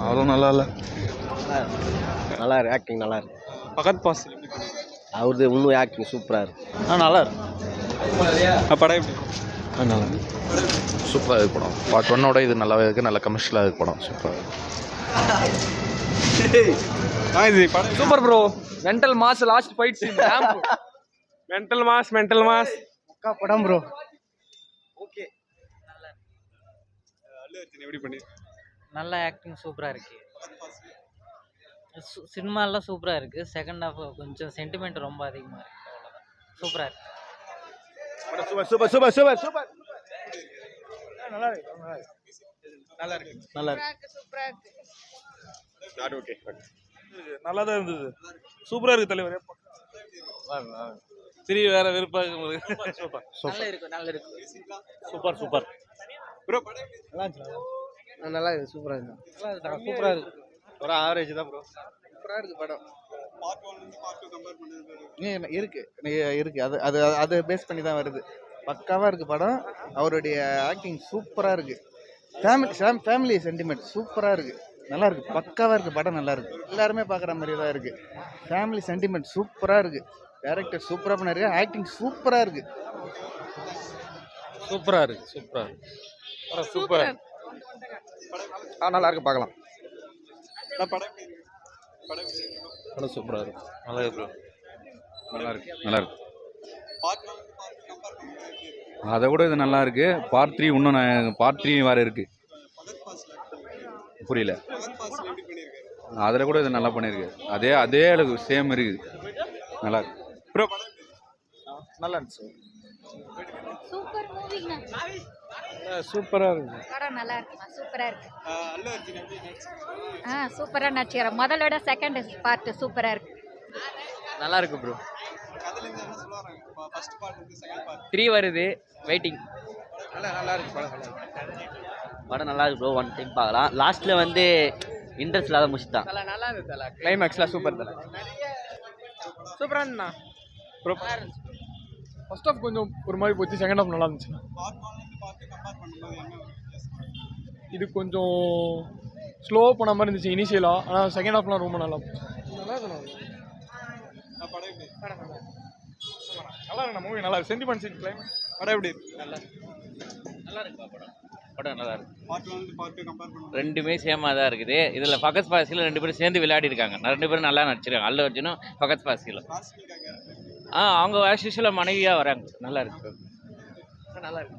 அவ்வளோ நல்லா இல்லை. நல்லா இருக்கு, ஆக்டிங் நல்லா இருக்கு. பகத் பாஸ் அவரது இன்னும் ஆக்டிங் சூப்பராக இருக்கு. நல்லா இருக்கு. படம் எப்படி? நல்லா இருக்கு, சூப்பராக இருக்கு படம். பார்ட் 1ஓட இது நல்லாவே இருக்குது. நல்ல கமர்ஷியலாக இருக்கு படம். சூப்பராக super bro. Mental mass last fight scene. Mental mass அக்கா படம் ப்ரோ. ஓகே. அல்லு அர்ஜுன் எப்படி பண்ணி? நல்ல ஆக்டிங் சூப்பராக இருக்கு. சினிமாலாம் சூப்பராக இருக்கு. செகண்ட் ஹாஃப் கொஞ்சம் சென்டிமெண்ட் ரொம்ப அதிகமாக இருக்கு. அவ்வளோதான், சூப்பராக இருக்கு. சூப்பர். நல்லா இருக்கு. சூப்பராக இருக்கு. Not okay. நல்லா தான் இருந்தது. சூப்பராக இருக்குது தலைவர். சரி வேற வெறுப்பாக நல்லா இருக்கு. சூப்பர். ப்ரோ நல்லா இருக்கு, சூப்பராக இருக்கு. சூப்பரா இருக்கு. ஒரு ஆவரேஜ் தான் ப்ரோ. சூப்பராக இருக்கு படம். பார்ட் 1 ல இருந்து பார்ட் 2 கம்பேர் பண்ணுறது இருக்கு. அது பேஸ் பண்ணி தான் வருது. பக்காவாக இருக்குது படம். அவருடைய ஆக்டிங் சூப்பராக இருக்குது. ஃபேமிலி சென்டிமெண்ட் சூப்பராக இருக்குது. நல்லா இருக்குது, பக்காவாக இருக்குது படம். நல்லா இருக்குது, எல்லாருமே பார்க்குற மாதிரி தான் இருக்குது. ஃபேமிலி சென்டிமெண்ட் சூப்பராக இருக்குது. டேரக்டர் சூப்பராக பண்ணிருக்கு. ஆக்டிங் சூப்பராக இருக்குது. சூப்பர். நல்லா இருக்கு, பார்க்கலாம். படம் சூப்பராக இருக்கு. நல்லா இருக்கு. பார்ட் 1 ல இருந்து பார்ட் 2 கம்பேர் பண்ணுறது அதை விட இது நல்லா இருக்கு. பார்ட் 3 இன்னும் பார்ட் 3 வேறு இருக்கு. பகத் பாஸ்ல புரியல. எப்படி பண்ணியிருக்காரு? அதில் கூட இது நல்லா பண்ணியிருக்கு. அதே அளவுக்கு சேம் இருக்குது. நல்லா இருக்கு. ப்ரோ நல்லா இருந்துச்சு. சூப்பர் மூவிங்க. சூப்பராக இருக்குது. படம் நல்லா இருக்குமா, சூப்பரா இருக்கு. அல்லு அர்ஜுன் எப்படி நடிச்சிருக்காரு? சூப்பரா நடிச்சிருக்காரு. முதலோட செகண்ட் பார்ட் சூப்பரா இருக்கு. நல்லா இருக்கு ப்ரோ. கதையில இருந்து என்ன சொல்ல வராங்க? ஃபர்ஸ்ட் பார்ட் இருந்து செகண்ட் பார்ட் 3 வருது, வெயிட்டிங். நல்லா இருக்கு படம் நல்லா இருக்கு ப்ரோ. ஒன் டைம் பார்க்கலாம். லாஸ்ட்டில் வந்து இன்ட்ரெஸ்ட் இல்லாத முடிச்சுட்டான். நல்லா இருந்துச்சு. கிளைமேக்ஸ்லாம் சூப்பர் தலை. சூப்பராக இருந்தா. ப்ரோ ஃபர்ஸ்ட் ஹாஃப் கொஞ்சம் ஒரு மாதிரி போச்சு. செகண்ட் ஹாஃப் நல்லா இருந்துச்சு. பார்ட் 1 ல இருந்து பார்ட் 2 கம்பேர் பண்ணும்போது என்ன வித்தியாசம்? இது கொஞ்சம் ஸ்லோ பண்ண மாதிரி இருந்துச்சு இனிஷியலாக. ஆனால் செகண்ட் ஹாஃப்லாம் ரொம்ப நல்லா போச்சு. நல்லா இருக்கு. படம் எப்படி? நல்லா இருக்கு மூவி. நல்லா இருக்கு. Sentiment scene climax. படம் எப்படி இருக்கு? நல்லா இருக்கு படம் நல்லா இருக்கு. பார்ட் 1 ல இருந்து பார்ட் 2 கம்பேர் பண்ணும்போது ரெண்டுமே சேமாக தான் இருக்குது. இதில் ஃபகத் ஃபாசில் 2 பேரும் சேர்ந்து விளையாடி இருக்காங்க. 2 பேரும் நல்லா நடிச்சிருக்காங்க. அல்லு அர்ஜுனும் ஃபகத் ஃபாசிலும். ராஷ்மிகா கேரக்டர் அவங்க ஆஸ் யூஷுவலாக மனைவியாக வராங்க. நல்லா இருக்கு. நல்லா இருக்கு.